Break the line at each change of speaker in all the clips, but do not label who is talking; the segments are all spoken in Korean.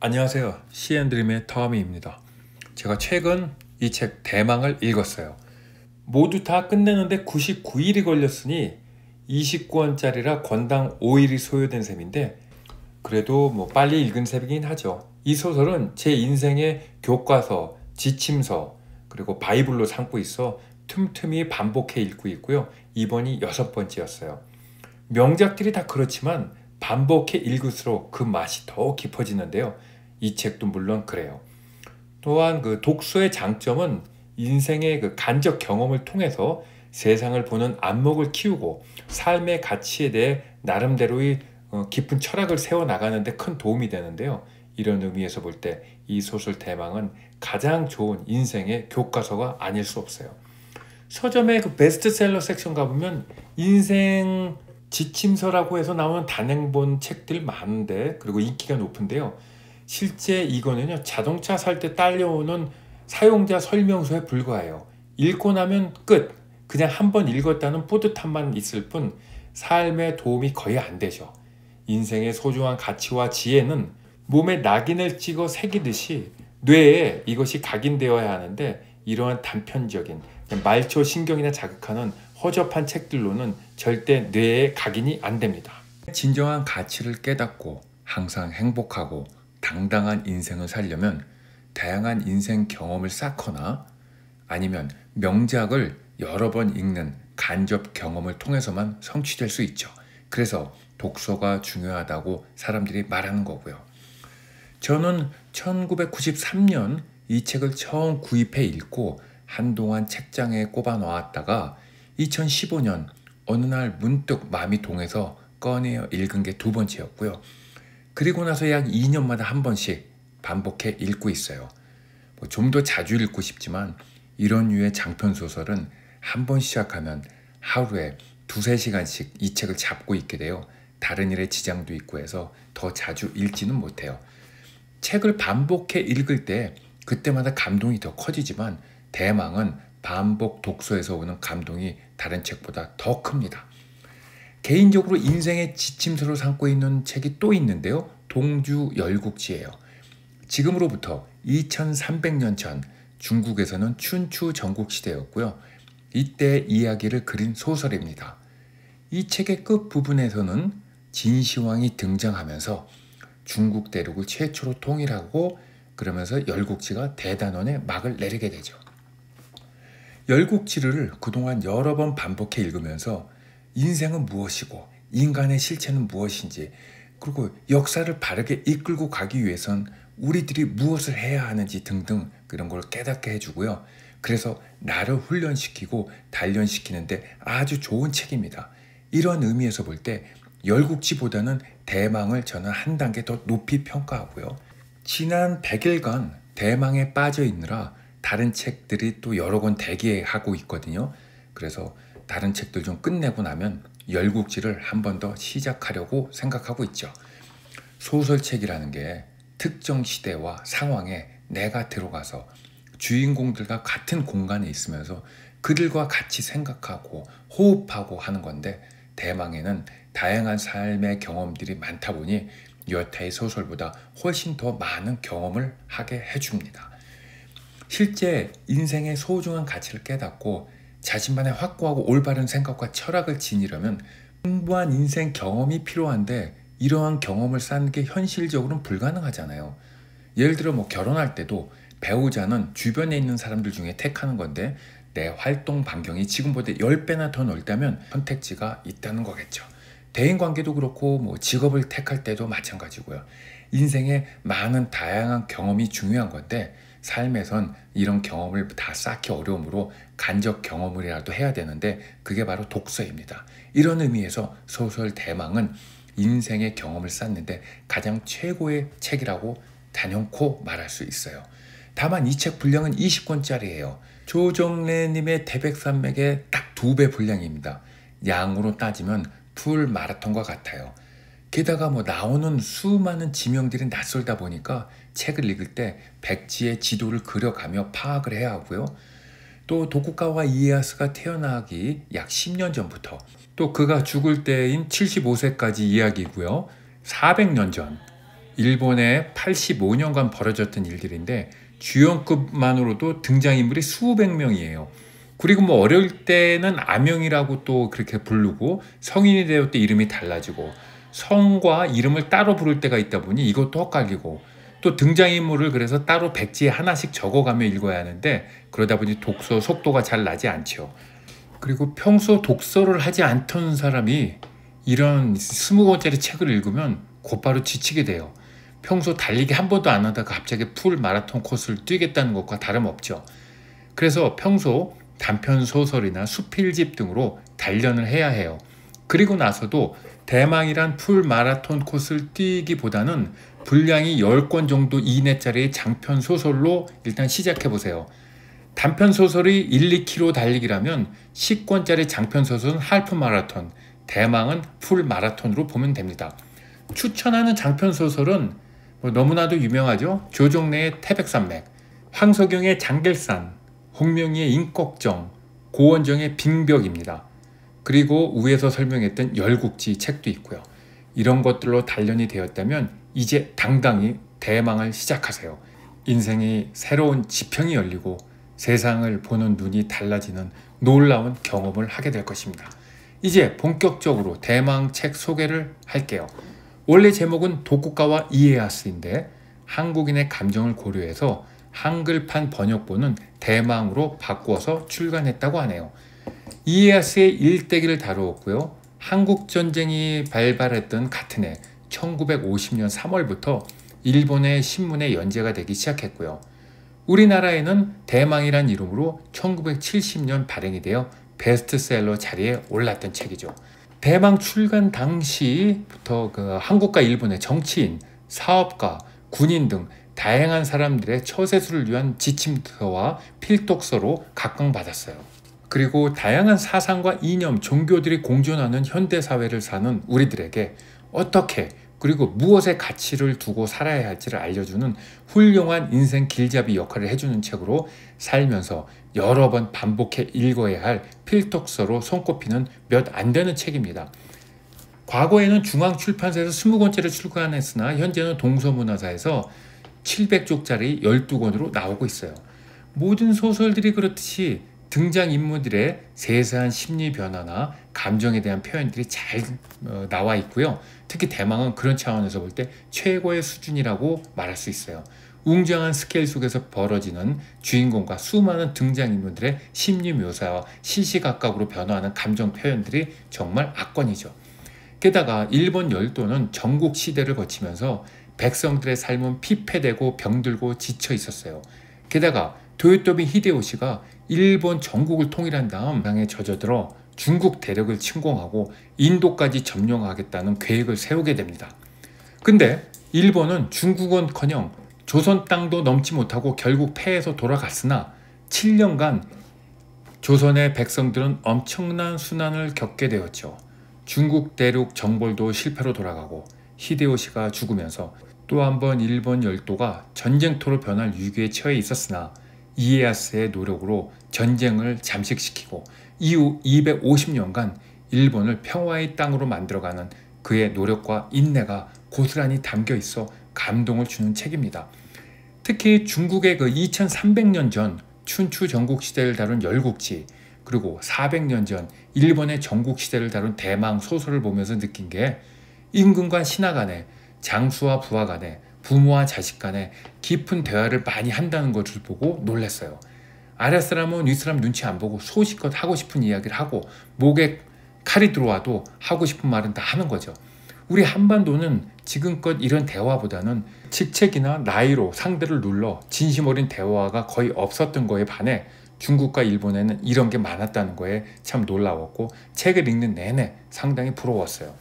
안녕하세요. C&드림의 터미입니다. 제가 최근 이 책 대망을 읽었어요. 모두 다 끝내는데 99일이 걸렸으니 29원짜리라 권당 5일이 소요된 셈인데 그래도 빨리 읽은 셈이긴 하죠. 이 소설은 제 인생의 교과서, 지침서, 그리고 바이블로 삼고 있어 틈틈이 반복해 읽고 있고요. 이번이 6번째였어요. 명작들이 다 그렇지만 반복해 읽을수록 그 맛이 더 깊어지는데요. 이 책도 물론 그래요. 또한 그 독서의 장점은 인생의 그 간접 경험을 통해서 세상을 보는 안목을 키우고 삶의 가치에 대해 나름대로의 깊은 철학을 세워나가는 데 큰 도움이 되는데요. 이런 의미에서 볼 때 이 소설 대망은 가장 좋은 인생의 교과서가 아닐 수 없어요. 서점의 그 베스트셀러 섹션 가보면 인생 지침서라고 해서 나오는 단행본 책들 많은데, 그리고 인기가 높은데요. 실제 이거는요, 자동차 살 때 딸려오는 사용자 설명서에 불과해요. 읽고 나면 끝. 그냥 한번 읽었다는 뿌듯함만 있을 뿐 삶에 도움이 거의 안 되죠. 인생의 소중한 가치와 지혜는 몸에 낙인을 찍어 새기듯이 뇌에 이것이 각인되어야 하는데, 이러한 단편적인 말초 신경이나 자극하는 허접한 책들로는 절대 뇌에 각인이 안 됩니다. 진정한 가치를 깨닫고 항상 행복하고 당당한 인생을 살려면 다양한 인생 경험을 쌓거나 아니면 명작을 여러 번 읽는 간접 경험을 통해서만 성취될 수 있죠. 그래서 독서가 중요하다고 사람들이 말하는 거고요. 저는 1993년 이 책을 처음 구입해 읽고 한동안 책장에 꼽아 놓았다가 2015년 어느 날 문득 마음이 동해서 꺼내어 읽은 게 2번째였고요. 그리고 나서 약 2년마다 한 번씩 반복해 읽고 있어요. 좀 더 자주 읽고 싶지만 이런 류의 장편 소설은 한 번 시작하면 하루에 2~3시간씩 이 책을 잡고 있게 돼요. 다른 일에 지장도 있고 해서 더 자주 읽지는 못해요. 책을 반복해 읽을 때 그때마다 감동이 더 커지지만 대망은 반복 독서에서 오는 감동이 다른 책보다 더 큽니다. 개인적으로 인생의 지침서로 삼고 있는 책이 또 있는데요. 동주 열국지예요. 지금으로부터 2300년 전 중국에서는 춘추 전국시대였고요. 이때 이야기를 그린 소설입니다. 이 책의 끝부분에서는 진시황이 등장하면서 중국 대륙을 최초로 통일하고 그러면서 열국지가 대단원의 막을 내리게 되죠. 열국지를 그동안 여러 번 반복해 읽으면서 인생은 무엇이고 인간의 실체는 무엇인지, 그리고 역사를 바르게 이끌고 가기 위해선 우리들이 무엇을 해야 하는지 등등 그런 걸 깨닫게 해주고요. 그래서 나를 훈련시키고 단련시키는데 아주 좋은 책입니다. 이런 의미에서 볼 때 열국지보다는 대망을 저는 한 단계 더 높이 평가하고요. 지난 100일간 대망에 빠져 있느라 다른 책들이 또 여러 권 대기하고 있거든요. 그래서 다른 책들 좀 끝내고 나면 열국지를 한 번 더 시작하려고 생각하고 있죠. 소설책이라는 게 특정 시대와 상황에 내가 들어가서 주인공들과 같은 공간에 있으면서 그들과 같이 생각하고 호흡하고 하는 건데, 대망에는 다양한 삶의 경험들이 많다 보니 여타의 소설보다 훨씬 더 많은 경험을 하게 해줍니다. 실제 인생의 소중한 가치를 깨닫고 자신만의 확고하고 올바른 생각과 철학을 지니려면 풍부한 인생 경험이 필요한데, 이러한 경험을 쌓는 게 현실적으로는 불가능하잖아요. 예를 들어 결혼할 때도 배우자는 주변에 있는 사람들 중에 택하는 건데, 내 활동 반경이 지금보다 10배나 더 넓다면 선택지가 있다는 거겠죠. 대인관계도 그렇고 직업을 택할 때도 마찬가지고요. 인생에 많은 다양한 경험이 중요한 건데, 삶에선 이런 경험을 다 쌓기 어려우므로 간접 경험이라도 해야 되는데 그게 바로 독서입니다. 이런 의미에서 소설 대망은 인생의 경험을 쌓는데 가장 최고의 책이라고 단연코 말할 수 있어요. 다만 이 책 분량은 20권짜리예요. 조정래님의 태백산맥의 딱 2배 분량입니다. 양으로 따지면 풀 마라톤과 같아요. 게다가 나오는 수많은 지명들이 낯설다 보니까 책을 읽을 때 백지의 지도를 그려가며 파악을 해야 하고요. 또 도쿠가와 이에야스가 태어나기 약 10년 전부터 또 그가 죽을 때인 75세까지 이야기고요. 400년 전 일본에 85년간 벌어졌던 일들인데 주연급만으로도 등장인물이 수백 명이에요. 그리고 뭐 어릴 때는 아명이라고 또 그렇게 부르고 성인이 되었을 때 이름이 달라지고 성과 이름을 따로 부를 때가 있다 보니 이것도 헷갈리고 또 등장인물을 그래서 따로 백지에 하나씩 적어가며 읽어야 하는데 그러다 보니 독서 속도가 잘 나지 않죠. 그리고 평소 독서를 하지 않던 사람이 이런 20권짜리 책을 읽으면 곧바로 지치게 돼요. 평소 달리기 한 번도 안 하다가 갑자기 풀 마라톤 코스를 뛰겠다는 것과 다름없죠. 그래서 평소 단편 소설이나 수필집 등으로 단련을 해야 해요. 그리고 나서도 대망이란 풀 마라톤 코스를 뛰기보다는 분량이 10권 정도 이내짜리 장편 소설로 일단 시작해 보세요. 단편 소설이 1, 2km 달리기라면 10권짜리 장편 소설은 할프 마라톤, 대망은 풀 마라톤으로 보면 됩니다. 추천하는 장편 소설은 너무나도 유명하죠. 조정래의 태백산맥, 황석영의 장길산, 홍명희의 임꺽정, 고원정의 빙벽입니다. 그리고 위에서 설명했던 열국지 책도 있고요. 이런 것들로 단련이 되었다면 이제 당당히 대망을 시작하세요. 인생이 새로운 지평이 열리고 세상을 보는 눈이 달라지는 놀라운 경험을 하게 될 것입니다. 이제 본격적으로 대망 책 소개를 할게요. 원래 제목은 도쿠가와 이에야스인데 한국인의 감정을 고려해서 한글판 번역본은 대망으로 바꾸어서 출간했다고 하네요. 이에야스의 일대기를 다루었고요. 한국전쟁이 발발했던 같은 해 1950년 3월부터 일본의 신문에 연재가 되기 시작했고요. 우리나라에는 대망이란 이름으로 1970년 발행이 되어 베스트셀러 자리에 올랐던 책이죠. 대망 출간 당시부터 한국과 일본의 정치인, 사업가, 군인 등 다양한 사람들의 처세술을 위한 지침서와 필독서로 각광받았어요. 그리고 다양한 사상과 이념, 종교들이 공존하는 현대사회를 사는 우리들에게 어떻게 그리고 무엇의 가치를 두고 살아야 할지를 알려주는 훌륭한 인생 길잡이 역할을 해주는 책으로 살면서 여러 번 반복해 읽어야 할 필독서로 손꼽히는 몇 안 되는 책입니다. 과거에는 중앙출판사에서 20권짜리 출간했으나 현재는 동서문화사에서 700쪽짜리 12권으로 나오고 있어요. 모든 소설들이 그렇듯이 등장인물들의 세세한 심리 변화나 감정에 대한 표현들이 잘 나와 있고요. 특히 대망은 그런 차원에서 볼 때 최고의 수준이라고 말할 수 있어요. 웅장한 스케일 속에서 벌어지는 주인공과 수많은 등장인물들의 심리 묘사와 시시각각으로 변화하는 감정 표현들이 정말 압권이죠. 게다가 일본 열도는 전국 시대를 거치면서 백성들의 삶은 피폐되고 병들고 지쳐 있었어요. 게다가 도요토미 히데요시가 일본 전국을 통일한 다음 당에 젖어들어 중국 대륙을 침공하고 인도까지 점령하겠다는 계획을 세우게 됩니다. 근데 일본은 중국은커녕 조선 땅도 넘지 못하고 결국 패해서 돌아갔으나 7년간 조선의 백성들은 엄청난 순환을 겪게 되었죠. 중국 대륙 정벌도 실패로 돌아가고 히데요시가 죽으면서 또 한 번 일본 열도가 전쟁터로 변할 위기에 처해 있었으나 이에야스의 노력으로 전쟁을 잠식시키고 이후 250년간 일본을 평화의 땅으로 만들어가는 그의 노력과 인내가 고스란히 담겨 있어 감동을 주는 책입니다. 특히 중국의 2300년 전 춘추 전국시대를 다룬 열국지, 그리고 400년 전 일본의 전국시대를 다룬 대망 소설을 보면서 느낀 게 임금과 신하 간에, 장수와 부하 간에, 부모와 자식 간에 깊은 대화를 많이 한다는 것을 보고 놀랐어요. 아랫사람은 윗사람 눈치 안 보고 소식껏 하고 싶은 이야기를 하고 목에 칼이 들어와도 하고 싶은 말은 다 하는 거죠. 우리 한반도는 지금껏 이런 대화보다는 직책이나 나이로 상대를 눌러 진심 어린 대화가 거의 없었던 거에 반해 중국과 일본에는 이런 게 많았다는 거에 참 놀라웠고 책을 읽는 내내 상당히 부러웠어요.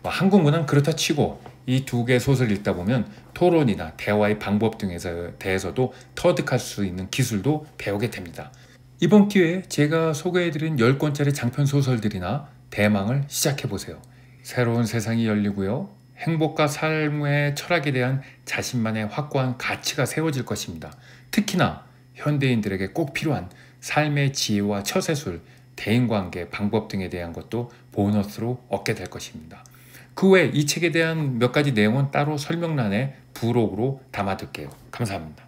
한국 문화는 그렇다 치고 이 두 개의 소설을 읽다 보면 토론이나 대화의 방법 등에 대해서도 터득할 수 있는 기술도 배우게 됩니다. 이번 기회에 제가 소개해드린 10권짜리 장편 소설들이나 대망을 시작해보세요. 새로운 세상이 열리고요. 행복과 삶의 철학에 대한 자신만의 확고한 가치가 세워질 것입니다. 특히나 현대인들에게 꼭 필요한 삶의 지혜와 처세술, 대인관계, 방법 등에 대한 것도 보너스로 얻게 될 것입니다. 그 외 이 책에 대한 몇 가지 내용은 따로 설명란에 부록으로 담아둘게요. 감사합니다.